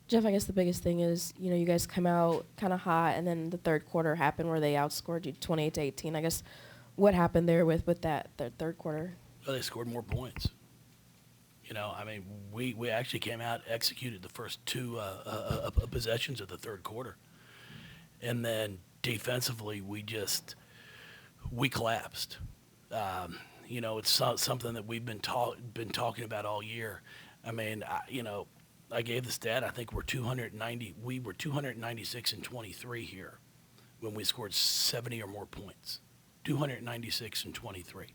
Jeff, I guess the biggest thing is, you guys come out kind of hot, and then the third quarter happened where they outscored you 28-18. I guess what happened there with that the third quarter? Well, they scored more points. I mean, we actually came out, executed the first two possessions of the third quarter, and then defensively we collapsed. It's something that we've been talking about all year. I mean, I gave the stat. I think we're 290. We were 296 and 23 here when we scored 70 or more points. 296 and 23.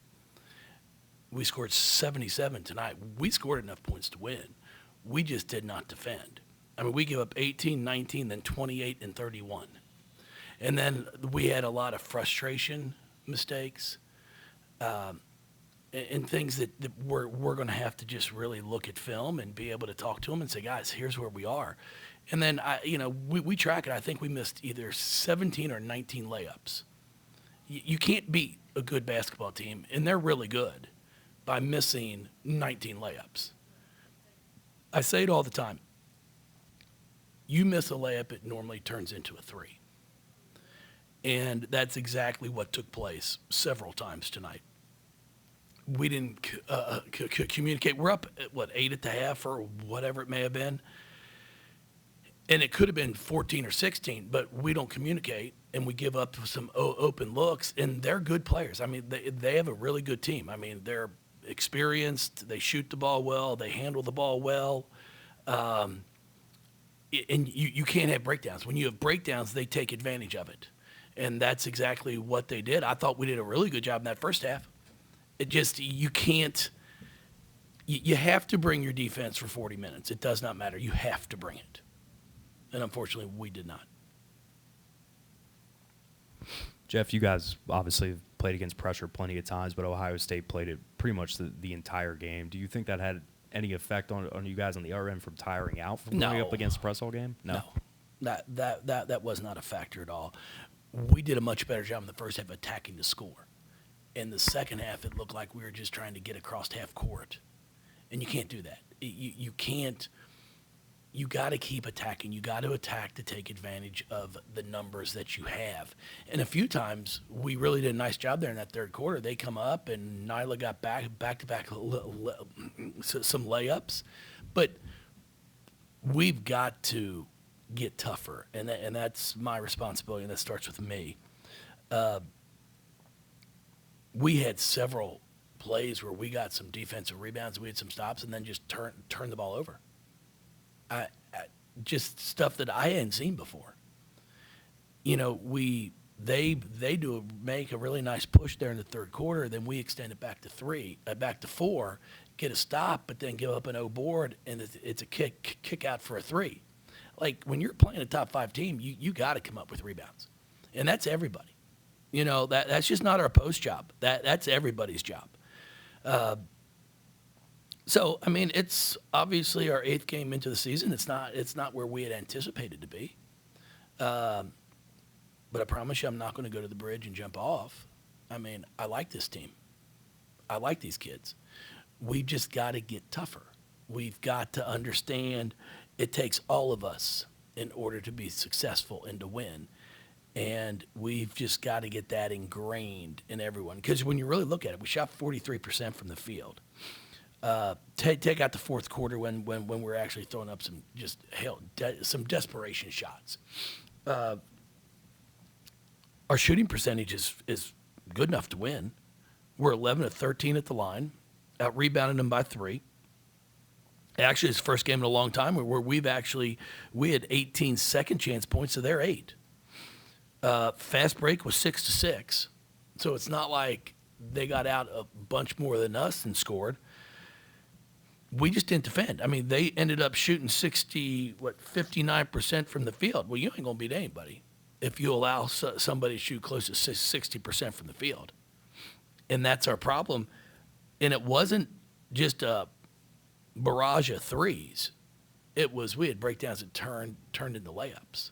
We scored 77 tonight. We scored enough points to win. We just did not defend. I mean, we gave up 18, 19, then 28 and 31. And then we had a lot of frustration mistakes and things that we're going to have to just really look at film and be able to talk to them and say, guys, here's where we are. And then, we track it. I think we missed either 17 or 19 layups. You can't beat a good basketball team, and they're really good, by missing 19 layups. I say it all the time. You miss a layup, it normally turns into a three. And that's exactly what took place several times tonight. We didn't communicate. We're up at, 8 at the half or whatever it may have been. And it could have been 14 or 16, but we don't communicate, and we give up some open looks, and they're good players. I mean, they have a really good team. I mean, they're experienced. They shoot the ball well. They handle the ball well. And you can't have breakdowns. When you have breakdowns, they take advantage of it. And that's exactly what they did. I thought we did a really good job in that first half. It just, you can't, you have to bring your defense for 40 minutes. It does not matter. You have to bring it. And unfortunately, we did not. Jeff, you guys obviously have played against pressure plenty of times, but Ohio State played it pretty much the entire game. Do you think that had any effect on you guys on the other end from tiring out from going up against the press all game? No. That was not a factor at all. We did a much better job in the first half attacking the score. In the second half, it looked like we were just trying to get across half court. And you can't do that. You can't. You got to keep attacking. You got to attack to take advantage of the numbers that you have. And a few times, we really did a nice job there in that third quarter. They come up, and Nyla got back-to-back some layups. But we've got to get tougher, and that's my responsibility, and that starts with me. We had several plays where we got some defensive rebounds, we had some stops, and then just turned the ball over. Just stuff that I hadn't seen before. They make a really nice push there in the third quarter. Then we extend it back to 4, get a stop, but then give up an O board, and it's a kick out for a 3. Like, when you're playing a top 5 team, you got to come up with rebounds, and that's everybody. That's just not our post job. That's everybody's job. So, I mean, it's obviously our 8th game into the season. It's not where we had anticipated to be. But I promise you I'm not going to go to the bridge and jump off. I mean, I like this team. I like these kids. We've just got to get tougher. We've got to understand it takes all of us in order to be successful and to win. And we've just got to get that ingrained in everyone. Because when you really look at it, we shot 43% from the field. Take out the fourth quarter when we're actually throwing up some desperation shots. Our shooting percentage is good enough to win. We're 11 of 13 at the line, out rebounded them by 3. Actually, it's the first game in a long time where we had 18 second chance points, so they're 8. Fast break was 6-6, so it's not like they got out a bunch more than us and scored. We just didn't defend. I mean, they ended up shooting 59% from the field. Well, you ain't going to beat anybody if you allow somebody to shoot close to 60% from the field. And that's our problem. And it wasn't just a barrage of threes. It was, we had breakdowns that turned into layups.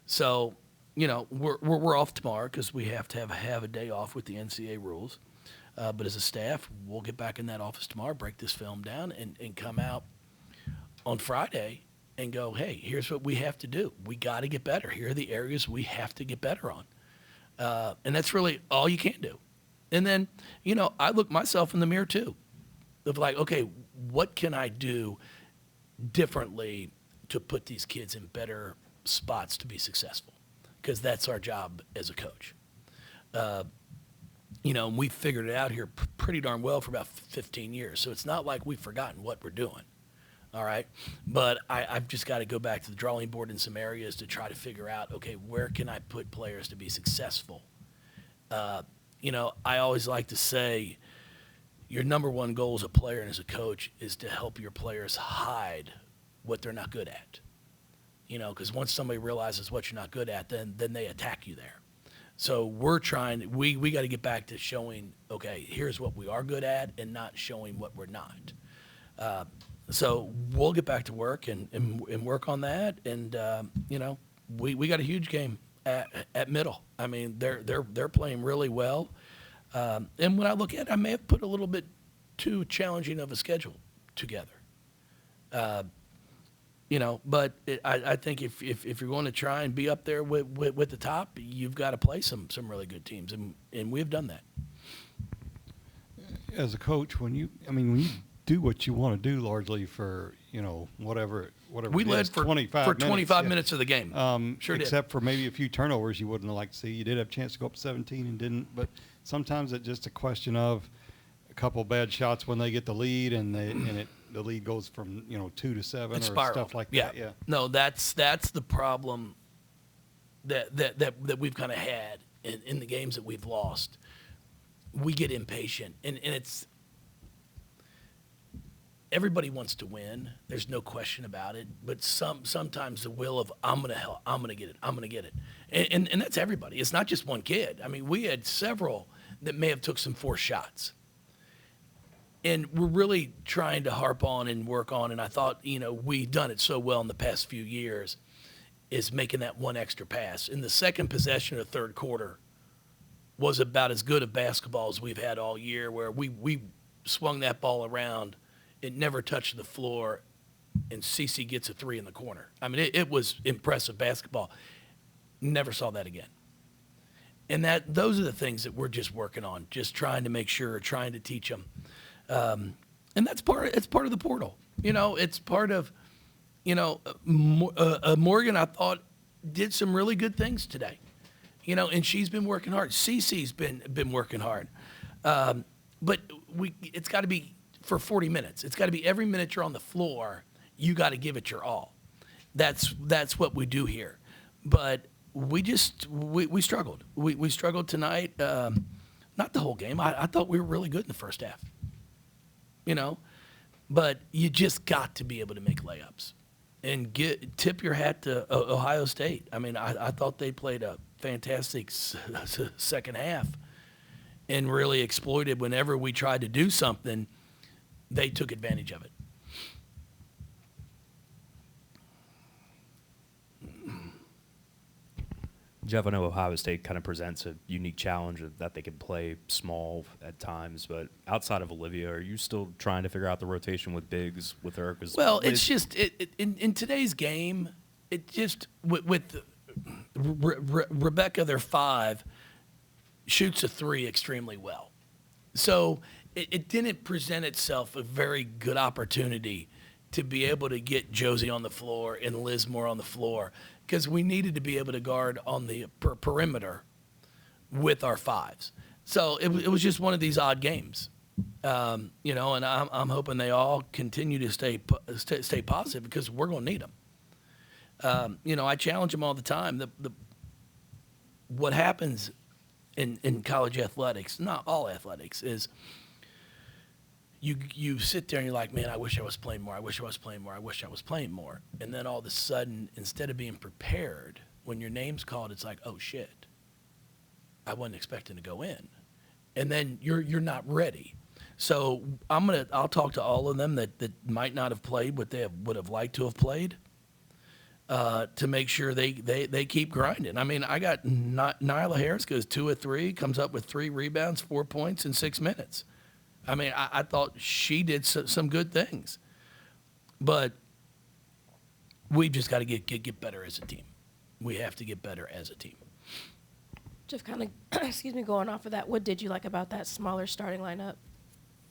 So, we're off tomorrow because we have to have a day off with the NCAA rules. But as a staff, we'll get back in that office tomorrow, break this film down, and come out on Friday and go, hey, here's what we have to do. We got to get better. Here are the areas we have to get better on. And that's really all you can do. And then, I look myself in the mirror too, of like, okay, what can I do differently to put these kids in better spots to be successful? Because that's our job as a coach. And we figured it out here pretty darn well for about 15 years. So it's not like we've forgotten what we're doing. All right. But I've just got to go back to the drawing board in some areas to try to figure out, okay, where can I put players to be successful? I always like to say your number one goal as a player and as a coach is to help your players hide what they're not good at. Because once somebody realizes what you're not good at, then they attack you there. So we got to get back to showing, okay, here's what we are good at and not showing what we're not. So we'll get back to work and work on that. And, we got a huge game at middle. I mean, they're playing really well. And when I look at it, I may have put a little bit too challenging of a schedule together. But I think if you're going to try and be up there with the top, you've got to play some really good teams, and we've done that. As a coach, when you do what you want to do, largely for whatever we led for 25 minutes of the game. Sure did. Except for maybe a few turnovers you wouldn't like to see. You did have a chance to go up 17 and didn't. But sometimes it's just a question of a couple bad shots when they get the lead and the lead goes from 2 to 7 or stuff like that. Yeah. No, that's the problem that we've kind of had in the games that we've lost. We get impatient, and it's everybody wants to win. There's no question about it. But sometimes the will of I'm gonna get it, and that's everybody. It's not just one kid. I mean, we had several that may have took some forced shots. And we're really trying to harp on and work on, and I thought, we've done it so well in the past few years, is making that one extra pass. In the second possession of the third quarter was about as good a basketball as we've had all year, where we swung that ball around, it never touched the floor, and CeCe gets a three in the corner. I mean, it was impressive basketball. Never saw that again. And those are the things that we're just working on, just trying to make sure, trying to teach them. And it's part of the portal. It's part of, Morgan, I thought, did some really good things today. And she's been working hard. CeCe's been working hard. But it's got to be for 40 minutes. It's got to be every minute you're on the floor, you got to give it your all. That's what we do here. But we struggled. We struggled tonight. Not the whole game. I thought we were really good in the first half. But you just got to be able to make layups and tip your hat to Ohio State. I mean, I thought they played a fantastic second half and really exploited whenever we tried to do something, they took advantage of it. Jeff, I know Ohio State kind of presents a unique challenge that they can play small at times, but outside of Olivia, are you still trying to figure out the rotation with bigs with her? Well, it's just in today's game, it just with Rebecca, their 5, shoots a 3 extremely well. So it didn't present itself a very good opportunity to be able to get Josie on the floor and Liz Moore on the floor, because we needed to be able to guard on the perimeter with our 5s. So it was just one of these odd games, and I'm hoping they all continue to stay positive, because we're going to need them. I challenge them all the time. What happens in college athletics, not all athletics, is you sit there and you're like, man, I wish I was playing more. I wish I was playing more. I wish I was playing more. And then all of a sudden, instead of being prepared, when your name's called, it's like, oh shit, I wasn't expecting to go in. And then you're not ready. So I'll talk to all of them that might not have played what they would have liked to have played, to make sure they keep grinding. I mean, I got Nyla Harris goes 2 of 3, comes up with 3 rebounds, 4 points in 6 minutes. I mean, I thought she did some good things. But we've just got to get better as a team. We have to get better as a team. Jeff, kind of, excuse me, going off of that, what did you like about that smaller starting lineup?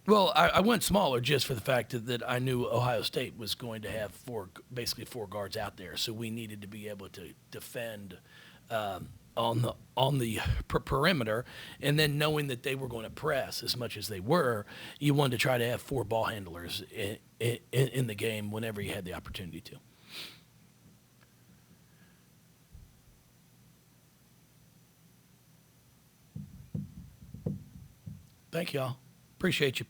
Well, I went smaller just for the fact that I knew Ohio State was going to have basically four guards out there, so we needed to be able to defend on the perimeter, and then knowing that they were going to press as much as they were, you wanted to try to have four ball handlers in the game whenever you had the opportunity to. Thank y'all. Appreciate you.